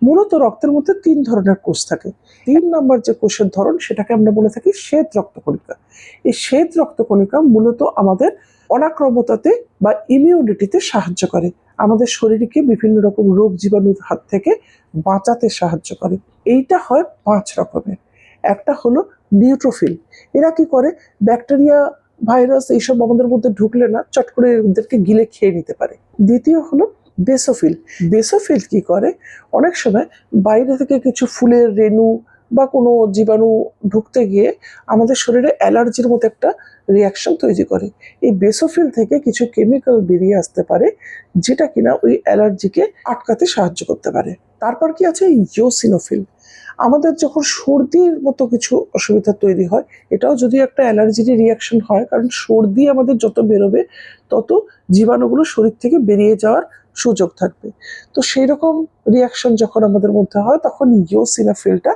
মূলত রক্তের মধ্যে 3 ধরনের কোষ থাকে। 3 নম্বর যে কোষের ধরন সেটাকে আমরা বলে থাকি শ্বেত রক্তকণিকা। এই শ্বেত রক্তকণিকা মূলত আমাদের অনাক্রম্যতাতে বা ইমিউনিটিতে সাহায্য করে, আমাদের শরীরকে বিভিন্ন রকম রোগ জীবাণুর হাত থেকে বাঁচাতে সাহায্য করে। এইটা হয় 5 রকমের। একটা হলো নিউট্রোফিল। এরা কি করে, ব্যাকটেরিয়া ভাইরাস এইসব আমাদের মধ্যে ঢুকলে না চট করে এদেরকে গিলে খেয়ে নিতে পারে। দ্বিতীয় হলো বেসোফিল। বেসোফিল কি করে, অনেক সময় বাইরে থেকে কিছু ফুলের রেণু বা কোনো জীবাণু ঢুকতে গিয়ে আমাদের শরীরে অ্যালার্জির মতো একটা রিয়াকশন তৈরি করে। এই বেসোফিল থেকে কিছু কেমিক্যাল বেরিয়ে আসতে পারে যেটা কিনা ওই অ্যালার্জিকে আটকাতে সাহায্য করতে পারে। তারপর কি আছে ইওসিনোফিল। আমাদের যখন সর্দির মতো কিছু অসুবিধা তৈরি হয়, এটাও যদি একটা অ্যালার্জির রিয়াকশন হয়, কারণ সর্দি আমাদের যত বেরোবে তত জীবাণুগুলো শরীর থেকে বেরিয়ে যাওয়ার সুযোগ থাকবে। তো সেই রকম রিয়াকশন যখন আমাদের মধ্যে হয় তখন ইওসিনোফিলটা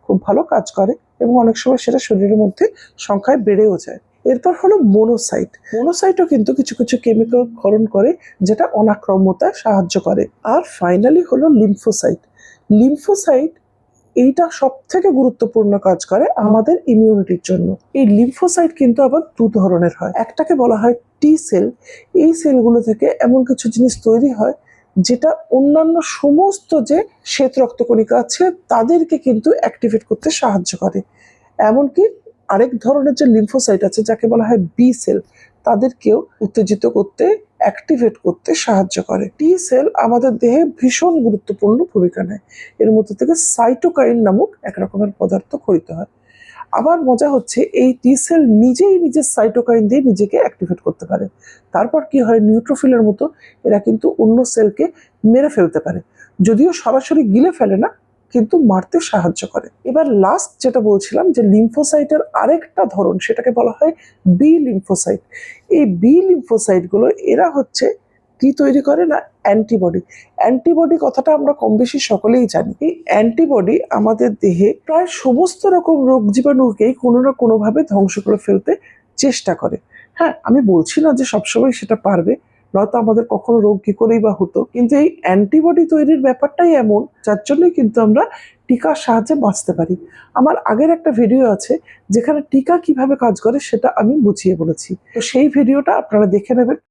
খুব ভালো কাজ করে এবং অনেক সময় সেটা শরীরের মধ্যে সংখ্যায় বেড়েও যায়। এরপর হলো মোনোসাইট। মোনোসাইটও কিন্তু কিছু কিছু কেমিক্যাল ক্ষরণ করে যেটা অনাক্রম্যতায় সাহায্য করে। আর ফাইনালি হলো লিম্ফোসাইট। লিম্ফোসাইট এইটা সব থেকে গুরুত্বপূর্ণ কাজ করে আমাদের ইমিউনিটির জন্য। এই লিম্ফোসাইট কিন্তু আবার 2 ধরনের হয়। একটাকে বলা হয় টি সেল। এই সেলগুলো থেকে এমন কিছু জিনিস তৈরি হয় যেটা অন্যান্য সমস্ত যে শ্বেত রক্তকণিকা আছে তাদেরকে কিন্তু অ্যাক্টিভেট করতে সাহায্য করে। এমনকি আরেক ধরনের যে লিম্ফোসাইট আছে যাকে বলা হয় বি সেল, তাদেরকেও উত্তেজিত করতে, অ্যাক্টিভেট করতে সাহায্য করে। টি সেল আমাদের দেহে ভীষণ গুরুত্বপূর্ণ ভূমিকা নেয়। এর মধ্যে থেকে সাইটোকাইন নামক এক রকমের পদার্থ ক্ষরিত হয়। আবার মজা হচ্ছে এই টি সেল নিজেই নিজের সাইটোকাইন দিয়ে নিজেকে অ্যাক্টিভেট করতে পারে। তারপর কি হয়, নিউট্রোফিলের মতো এরা কিন্তু অন্য সেলকে মেরে ফেলতে পারে, যদিও সরাসরি গিলে ফেলে না, কিন্তু মারতে সাহায্য করে। এবার লাস্ট যেটা বলছিলাম যে লিম্ফোসাইটের আরেকটা ধরন, সেটাকে বলা হয় বি লিম্ফোসাইট। এই বি লিম্ফোসাইটগুলো এরা হচ্ছে কি তৈরি করে না, অ্যান্টিবডি। অ্যান্টিবডি কথাটা আমরা কম বেশি সকলেই জানি। এই অ্যান্টিবডি আমাদের দেহে প্রায় সমস্ত রকম রোগ জীবাণুকেই কোনো না কোনোভাবে ধ্বংস করে ফেলতে চেষ্টা করে। হ্যাঁ, আমি বলছি না যে সবসময় সেটা পারবে, নয়তো আমাদের কখনো রোগ কি করেই বা হতো, কিন্তু এই অ্যান্টিবডি তৈরির ব্যাপারটাই এমন যার জন্যই কিন্তু আমরা টিকার সাহায্যে বাঁচতে পারি। আমার আগের একটা ভিডিও আছে যেখানে টিকা কিভাবে কাজ করে সেটা আমি বুঝিয়ে বলেছি, তো সেই ভিডিওটা আপনারা দেখে নেবেন।